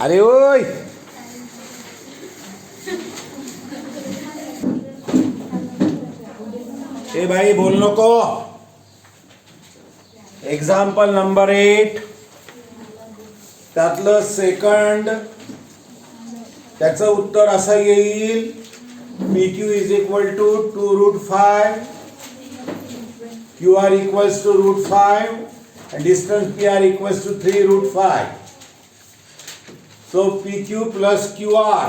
अरे ओय ए भाई बोल नको. एक्झाम्पल नंबर 8 त्यातलं सेकंड त्याचं उत्तर असं येईल. PQ is equal to 2√5, QR equals to √5 and distance PR equals to 3√5. So PQ plus QR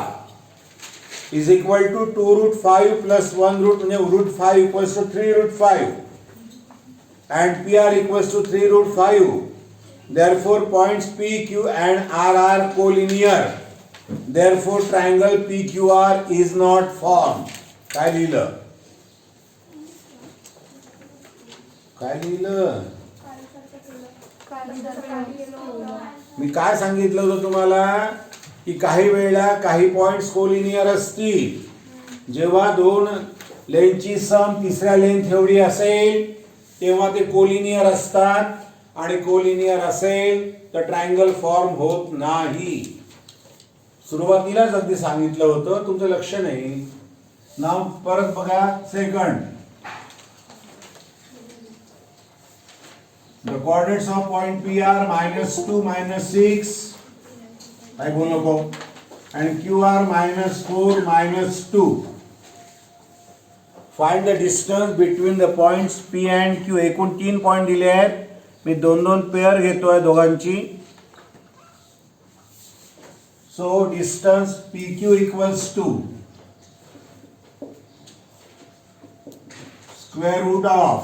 is equal to 2√5 plus 1 root √5 equals to 3√5 and PR equals to 3√5. Therefore points PQ and R are collinear. Therefore triangle PQR is not formed. काय लिहिलं? मी काय सांगितलं होतं तुम्हाला की काही वेळेला काही पॉइंट्स कोलिनियर असतील. जेव्हा दोन लेनची सम तिसऱ्या लेंथ एवढी असेल तेव्हा ते कोलिनियर असतात आणि कोलिनियर असेल तर ट्रायंगल फॉर्म होत नाही. सुरुवातीलाच अगदी सांगितलं होतं, तुमचं लक्ष नाही. नाव परत बघा. Second, the coordinates of point P are -2, -6. I बोल नको. And Q are -4, -2. Find the distance between the points P and Q. एकूण 3 पॉइंट दिले आहेत. मी 2-2 पेअर घेतोय दोघांची. So distance PQ equals to square root of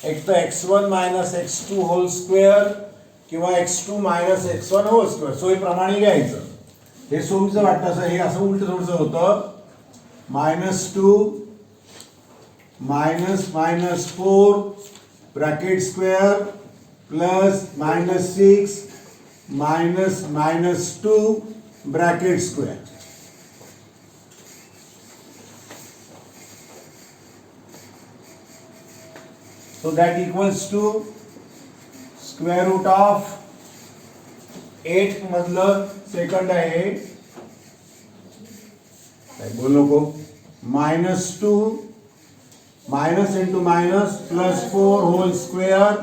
एक तर x1 minus x2 whole square किंवा x2 minus x1 hole square. सोयीप्रमाणे घ्यायचं. हे सोयीचं वाटतं असं, हे असं उलट थोडंसं होतं. -2 -4 bracket square plus -6 -2 bracket square. So that equals to square root of 8 मधलं सेकंड आहे. काय बोल नको. -2 minus into minus plus 4 whole square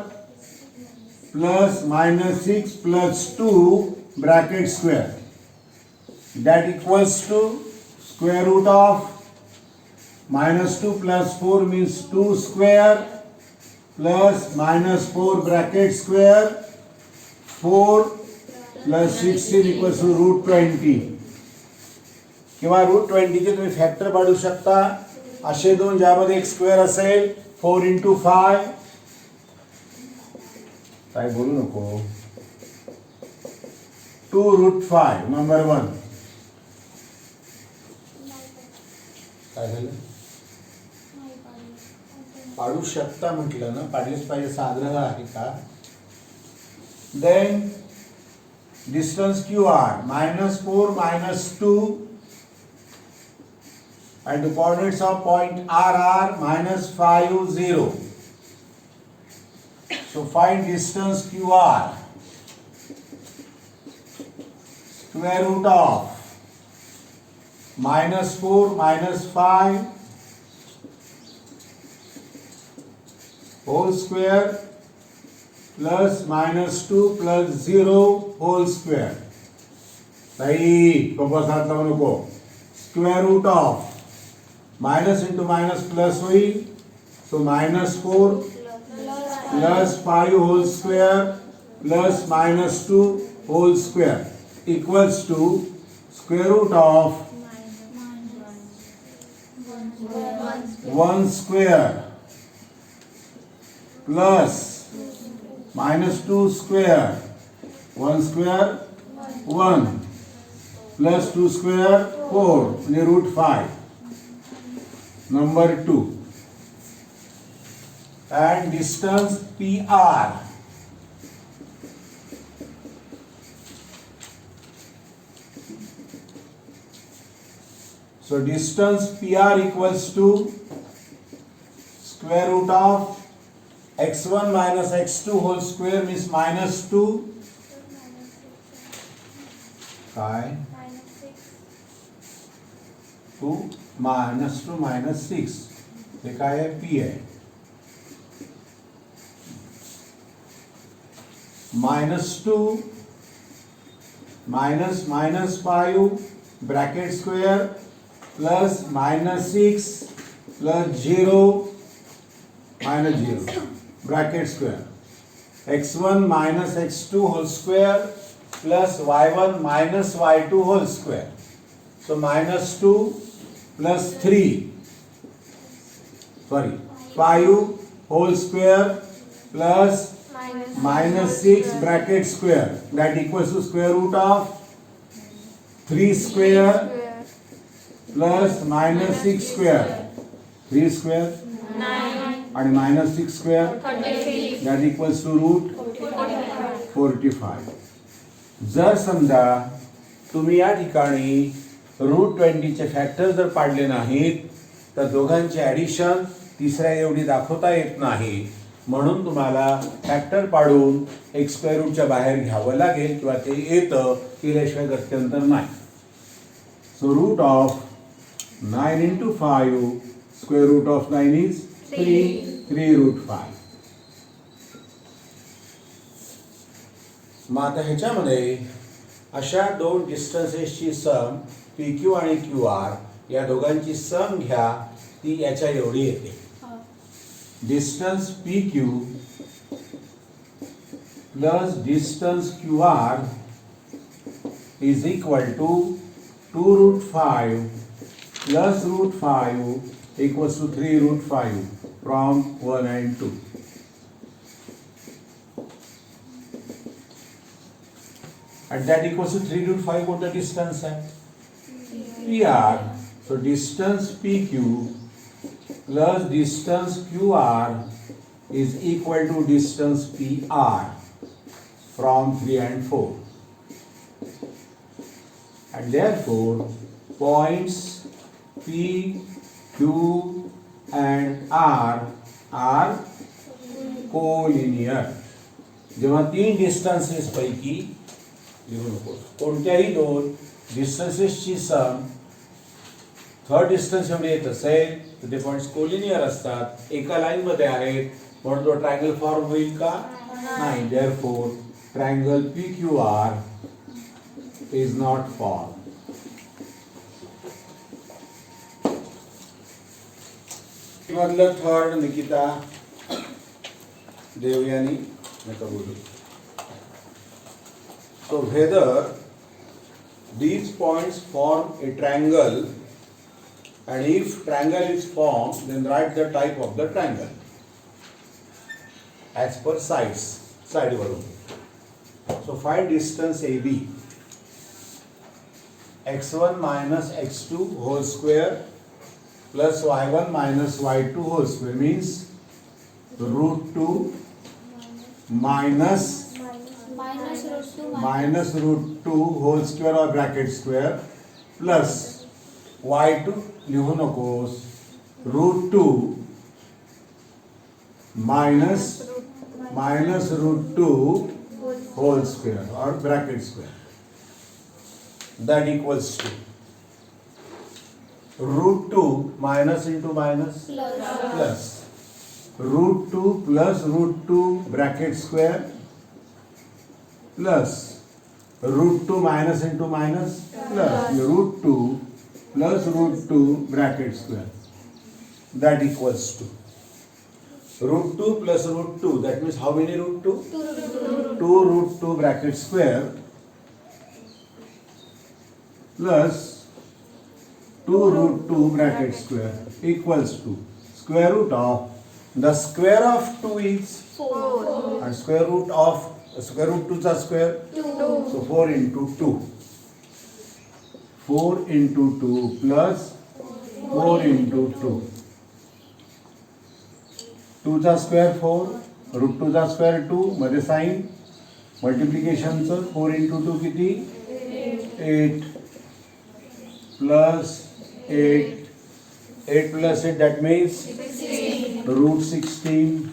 plus -6 plus 2 bracket square. That equals to square root of -2 plus 4 means 2 square plus -4 bracket square 4 plus 16 equals to √20 किंवा √20 चे तुम्ही factor काढू शकता. असे दोन ज्यामध्ये एक स्क्वेअर असेल 4 × 5. काय बोलू नको. 2√5 नंबर 1. काय झालं? पाडू शकता म्हटलं ना, पाडलीच पाहिजे असा आग्रह आहे का. Then distance QR -4 -2 and the coordinates of point R are -5 0. So find distance QR. Square root of -4 -5 whole square plus -2 plus 0 whole square. नहीं प्रपोज हाथ लावू नको. Square root of minus into minus plus होईल. So -4 plus 5 whole square plus -2 whole square equals to square root of 1 square plus -2 square 1 square 1 plus 2 square 4 म्हणजे √5. Number 2 and distance PR. So distance PR equals to square root of x1 minus x2 whole square means -2 काय 2 -2 -6 हे काय आहे p आहे -2 -5 bracket square plus -6 plus 0 -0 bracket square x1 x2 whole square plus y1 y2 whole square. So -2 plus 5 whole square plus -6 bracket square, that equals to square root of 3 square plus -6 square, 3 square and -6 square, that equals to root 45. जर समजा तुम्ही या ठिकाणी √20 चे factor जर पाडले नाहीत तर दोघांचे ॲडिशन तिसऱ्या एवढी दाखवता येत नाही, म्हणून तुम्हाला फॅक्टर पाडून एक स्क्वेअर रूटच्या बाहेर घ्यावं लागेल किंवा ते येतं केल्याशिवाय गत्यंतर नाही. So root of 9 into 5 square root of 9 is 3 √5. मग आता ह्याच्यामध्ये अशा दोन डिस्टन्सेसची सम PQ आणि QR या दोघांची सम घ्या, ती याच्या एवढी येते. Distance PQ plus distance QR is equal to 2 √5 plus √5 equals to 3 √5 from 1 and 2. And that equals to 3 √5 कोणता डिस्टन्स आहे? PR. So distance PQ plus distance QR is equal to distance PR from 3 and 4. And therefore points P, Q and R are collinear. जेव्हा तीन distances पैकी लिहू नको, कोणत्याही दोन डिस्टन्सेसची सम third distance एवढी येत असेल तर ते पॉइंट्स कोलिनियर असतात, एका लाईन मध्ये आहेत, म्हणून तो ट्रायंगल फॉर्म होईल का? नाही. Therefore triangle PQR is not form. मधलं थर्ड निकिता देवयानी नका बोलू. So whether these points form a triangle, and if triangle is formed, then write the type of the triangle as per sides, side varum. So find distance AB. x1 minus x2 whole square plus y1 minus y2 whole square means √2 minus √2 whole square or bracket square plus y2 लिहू नकोस √2 minus √2 whole square or bracket square, that equals to √2 minus into minus plus √2 plus √2 bracket square plus √2 minus into minus plus √2 plus √2 bracket square, that equals to √2 plus √2, that means how many √2? 2 √2 bracket square plus 2 √2 bracket square equals to square root of the square of 2 is 4 and square root of square root 2 is square 2. So 4 into 2. 4 into 2 plus 4 into 2. 2 चा square 4, √2 चा square 2, मध्ये sign मल्टिप्लिकेशनचं 4 into 2 किती? 8 plus 8. 8 plus 8, that means √16.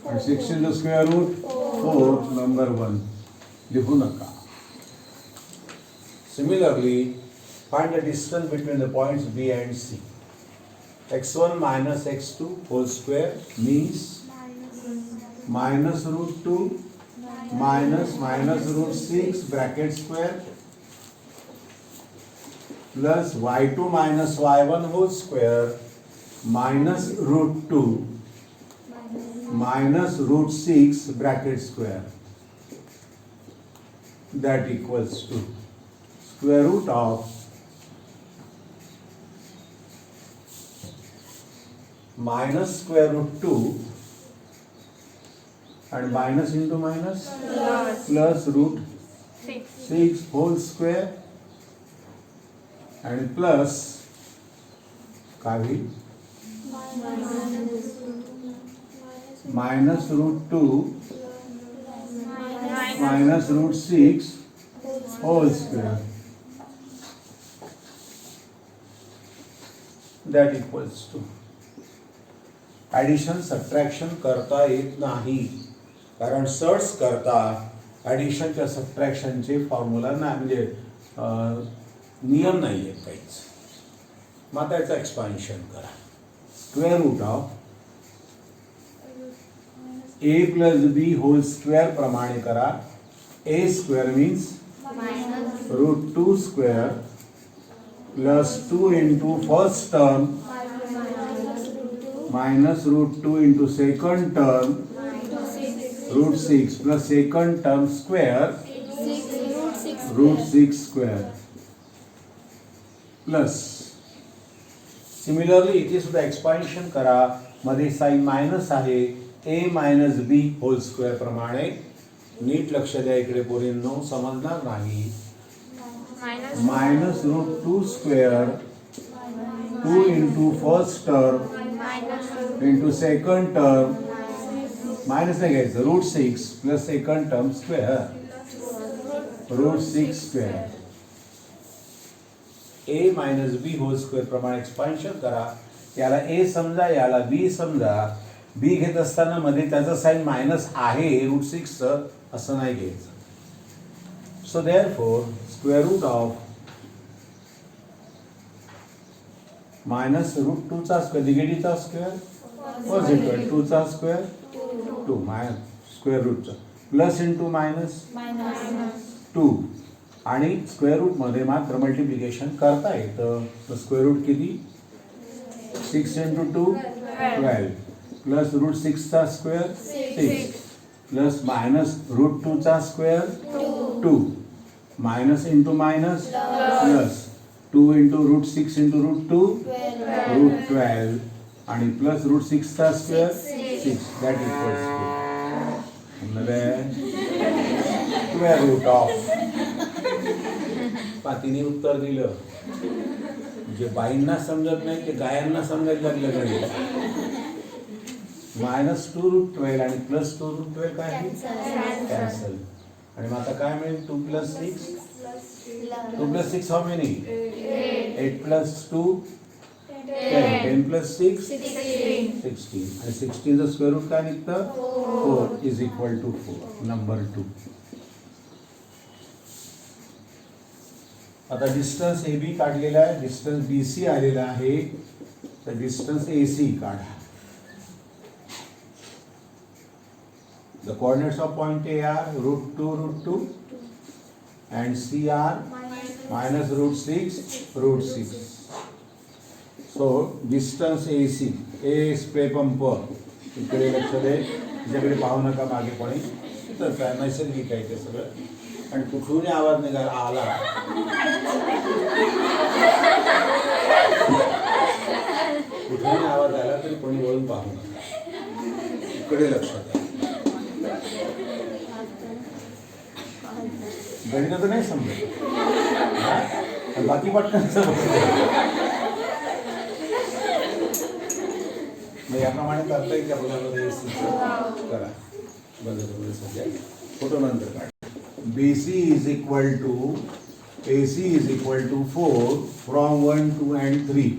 And 16 the square root 4, number 1. लिहू नका. Similarly, find the distance between the points B and C. x1 minus x2 whole square means minus root 2 minus root 6 bracket square plus y2 minus y1 whole square minus root 2 minus root 6 bracket square, that equals to square root of minus square root 2 and minus into minus plus root 6 whole square and plus काय minus root 2 minus root 6 whole square, that equals to. Addition subtraction करता येत नाही कारण search करता ॲडिशनच्या सबट्रॅक्शनचे formula नाही, म्हणजे नियम नाही आहेत काहीच. मग त्याचं एक्सपान्शन करा. Square root of a plus B whole square प्रमाणे करा. a square means root 2 square plus 2 into first term minus root 2 into second term root 6 plus second term square root 6 square plus. Similarly इथे सुद्धा expansion करा. मध्ये sign minus आहे. a minus B whole square प्रमाणे. नीट लक्ष द्या इकडे पोरींनो, समजणार नाही. Minus root 2 square 2 into first term into second term minus नाही घ्यायचं, root 6 plus second term square root 6 square. a minus B whole square प्रमाणे एक्सपान्शन करा. याला a समजा, याला b समजा. b घेत असताना मध्ये त्याचं साइन मायनस आहे रूट 6चं, असं नाही घ्यायचं. So therefore square root of minus root 2 चा स्क्वेअर निगेटिव्हचा स्क्वेअर पॉझिटिव्ह 2 चा स्क्वेअर 2 मायनस स्क्वेअर रूटचा प्लस इंटू मायनस 2 आणि स्क्वेअर रूट मध्ये मात्र मल्टिप्लिकेशन करता येतं. तर स्क्वेअर रूट किती 6 इंटू 2 12 प्लस रूट 6 चा स्क्वेअर 6 प्लस मायनस रूट 2 चा square 2 minus into minus plus 2 into root 6 into root 2 root 12 आणि प्लस रूट 6 चा square 6, that equals to square root of. पातीने उत्तर दिलं. जे बाईंना समजत नाही ते गायांना समजायला लागलं गणित. मायनस 2 रूट 12 आणि प्लस 2 रूट 12 काय आहे, कॅन्सल. आणि मग आता काय मिळेल 2 plus 6 2 plus 6 how many 8 plus 2 10 10 plus 6 16 आणि 16 चं स्क्वेअर रूट काय निघतं 4 इज इक्वल टू 4. नंबर 2. आता डिस्टन्स ए बी काढलेला आहे, डिस्टन्स बी सी आलेला आहे. तर डिस्टन्स ए सी काढा. The coordinates of point A are root 2 and C are minus root 6. So distance AC, A spray pump इकडे लक्ष दे, तुझ्याकडे पाहू नका मागे कोणी. तर काय नैसर्गिक आहे ते सगळं. आणि कुठूनही आवाज निघाला आला कुठूनही आवाज आला तरी कोणी वळून पाहू नका, इकडे लक्ष द्या. गणित तर नाही समजत, बाकी पटकन याप्रमाणे करता येईल. आपल्याला करा बघा सध्या फोटो नंतर काढ. BC is equal to AC is equal to 4 from 1, 2 and 3.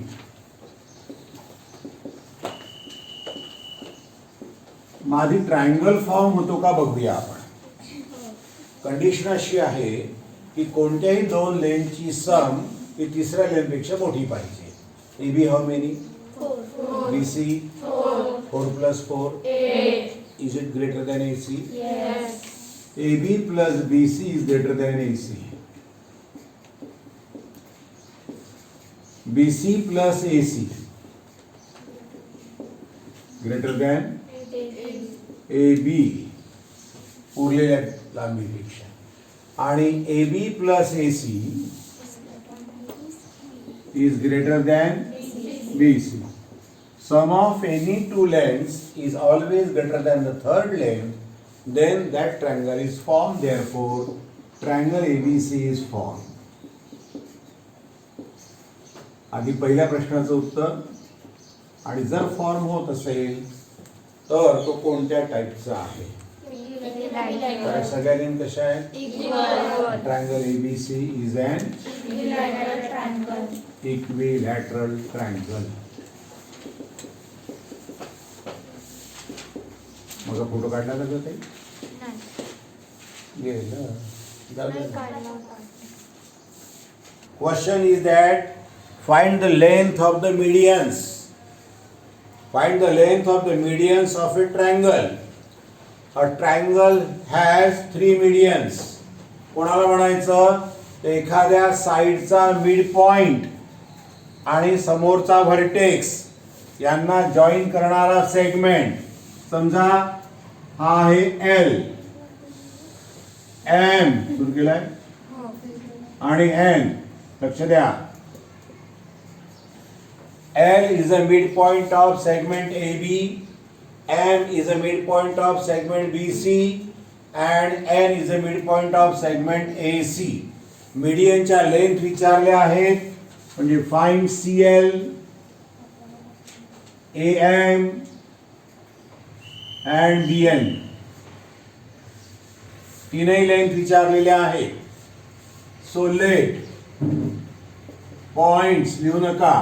माझी ट्रायंगल फॉर्म होतो का बघूया आपण. कंडिशन अशी आहे की कोणत्याही दोन लेनची सम ही तिसऱ्या लेनपेक्षा मोठी पाहिजे. A B how many? B C 4 plus 4. Is it greater than AC? Yes. AB plus BC is greater than AC. BC plus AC greater than AB उरलेल्या लांबीपेक्षा. आणि AB plus AC is greater than BC. Sum of any two lengths is always greater than the third length, then that triangle is formed. Therefore, triangle ABC is formed. आधी पहिल्या प्रश्नाचं उत्तर. आणि जर form होत असेल तर तो कोणत्या टाईपचा आहे? तर सगळ्या लेन कशा आहेत? Triangle ABC is an equilateral triangle. मग फोटो काढला का ते? Question is that find the length of the medians. Find the length of the medians of a triangle. A triangle has 3 medians. कोणाला म्हणायचं? एखाद्या साइडचा मिड पॉइंट आणि समोरचा vertex यांना जॉईन करणारा सेगमेंट. समजा हा आहे एल, एम सुरू केलाय आणि एन. लक्ष द्या, L is a midpoint of segment AB, M is a midpoint of segment BC, and N is a midpoint of segment AC. मीडियनच्या लेंथ विचारल्या आहेत, म्हणजे find CL, AM and BN. तीनही लेंथ विचारलेल्या आहेत. सो लेट पॉइंट्स लिहू नका.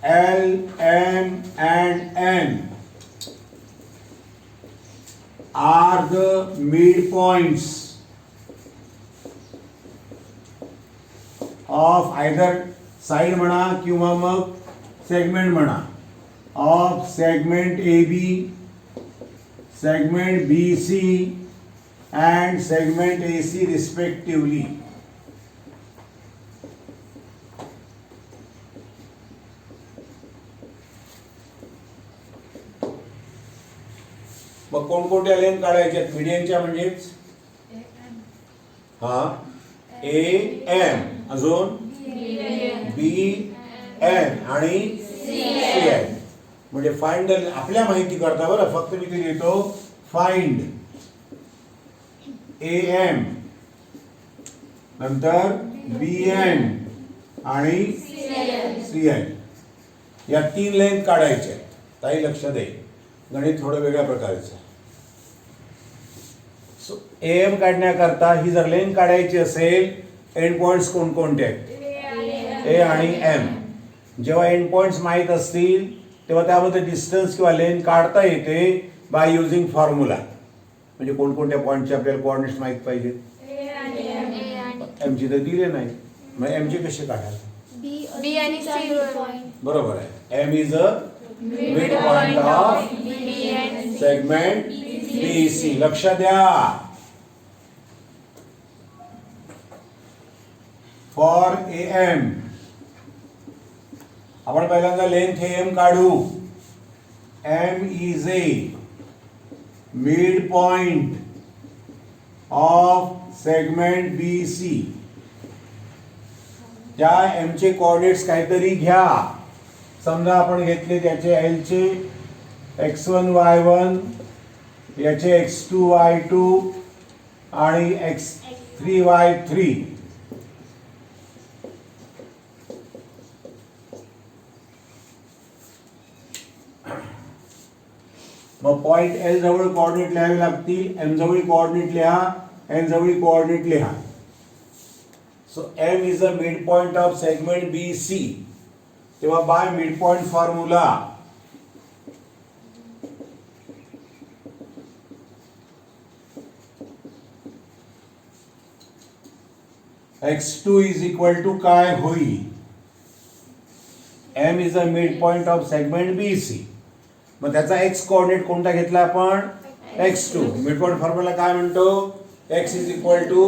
L, M and N are the midpoints of either side म्हणा किंवा मग सेगमेंट म्हणा, of segment AB, segment BC and segment AC respectively. मग कोणकोणत्या लेन काढायच्या? मीडियनच्या म्हणजेच हा ए एम, अजून बी एन आणि सी एन. म्हणजे फाइंड आपल्या माहिती करता बरं. फक्त मी ते लिहितो फाइंड ए एम, नंतर बी एन आणि सी एन. या 3 लेन काढायच्या. ताई लक्ष दे, गणित थोडं वेगळ्या प्रकारचं. सो एम काढण्याकरता ही जर लेन काढायची असेल, एंड पॉइंट्स कोणकोणते आहेत? ए आणि एम. जेव्हा एंड पॉइंट्स माहीत असतील तेव्हा त्यामध्ये डिस्टन्स किंवा लेन काढता येते बाय युजिंग फॉर्म्युला. म्हणजे कोणकोणत्या पॉइंटचे आपल्याला कोऑर्डिनेट्स माहीत पाहिजेत. एमची तर दिले नाही, मग एमचे कसे काढाल? बी आणि सी. बरोबर आहे. M is a mid point of segment BC. लक्ष द्या. फॉर AM आपण पहिल्यांदा लेंथ एम काढू. M इज ए मिड पॉइंट ऑफ सेगमेंट BC. त्या M चे कोऑर्डिनेट्स काहीतरी घ्या. समजा आपण घेतले त्याचे L चे x1 y1, याचे x2 y2 आणि x3 y3. मग पॉइंट L जवळ कोऑर्डिनेट लिहावे लागतील. M जवळ कोऑर्डिनेट लिहा, N जवळ कोऑर्डिनेट लिहा. So M is a mid point of segment BC. तेव्हा by mid point formula x2 is equal to काय होईल? m is a mid point of segment BC. मग त्याचा x कोऑर्डिनेट कोणता घेतला आपण? x2. मिड पॉइंट फॉर्म्युला काय म्हणतो? x is equal to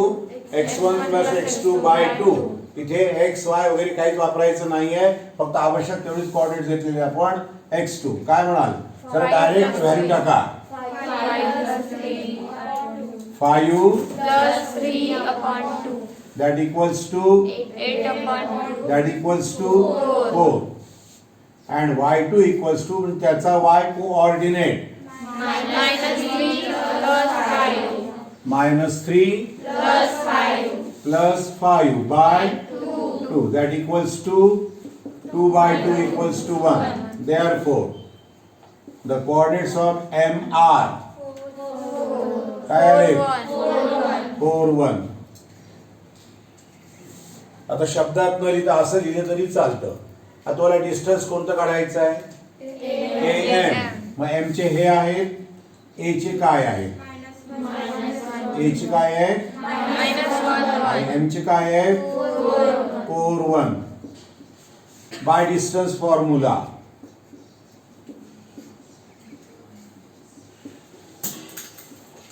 x1 plus x2 by 2. इथे x y वगैरे काहीच वापरायचं नाहीये, फक्त आवश्यक तेवढीच कोऑर्डिनेट घेतलेली आपण x2. काय म्हणाल? तर डायरेक्ट व्हॅल्यू टाका. 5 plus 3 upon 2. that equals to 8 upon 2. that equals to 4 and y2 equals to त्याचा y coordinate Minus 3 plus 5. -3 Plus 5. plus 5 by 2 that equals to 2 by 2 equals to 1. Therefore the coordinates of M are काय आहे? 4 1. आता शब्दात न लिहिता असं लिहिलं तरी चालतं. आता तुम्हाला डिस्टन्स कोणतं काढायचं आहे? AM. मग M चे हे आहेत, A चे काय आहेत? A चे काय आहे? आणि M चे काय आहे? 4 1. बाय डिस्टन्स फॉर्म्युला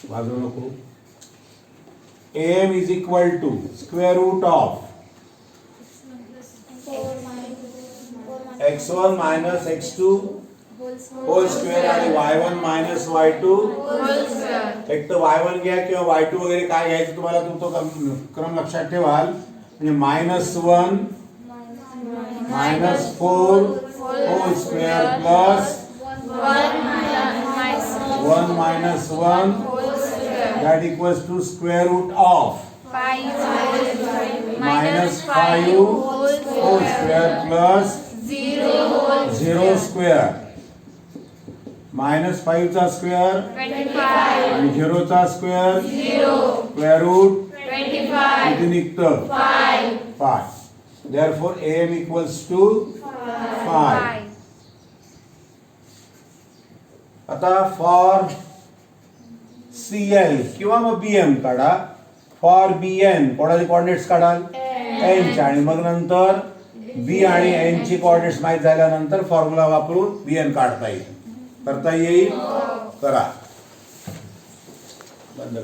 वाजवू नको. AM is equal to square root of x1 minus x2 whole square आणि y1 minus y2. Whole square. एक तर y1 घ्या किंवा y2 वगैरे काय घ्यायचं तुम्हाला तुमचा क्रम लक्षात ठेवाल. म्हणजे -1 -4 whole square plus 1 minus 1 that equals to square root of -5 whole square plus 0 square. -5 चा स्क्वेअर 25. आणि 0 चा स्क्वेअर 0. Square route 25. किती निघतं? 5. Therefore AM equals to 5. आता फॉर CL किंवा मग BM काढा. फॉर BN कोणाचे कोऑर्डिनेट्स काढाल? N चे. आणि मग नंतर B आणि N ची कोऑर्डिनेट्स माहित झाल्यानंतर फॉर्म्युला वापरून BN काढता येईल. करता येईल? करा. बंद.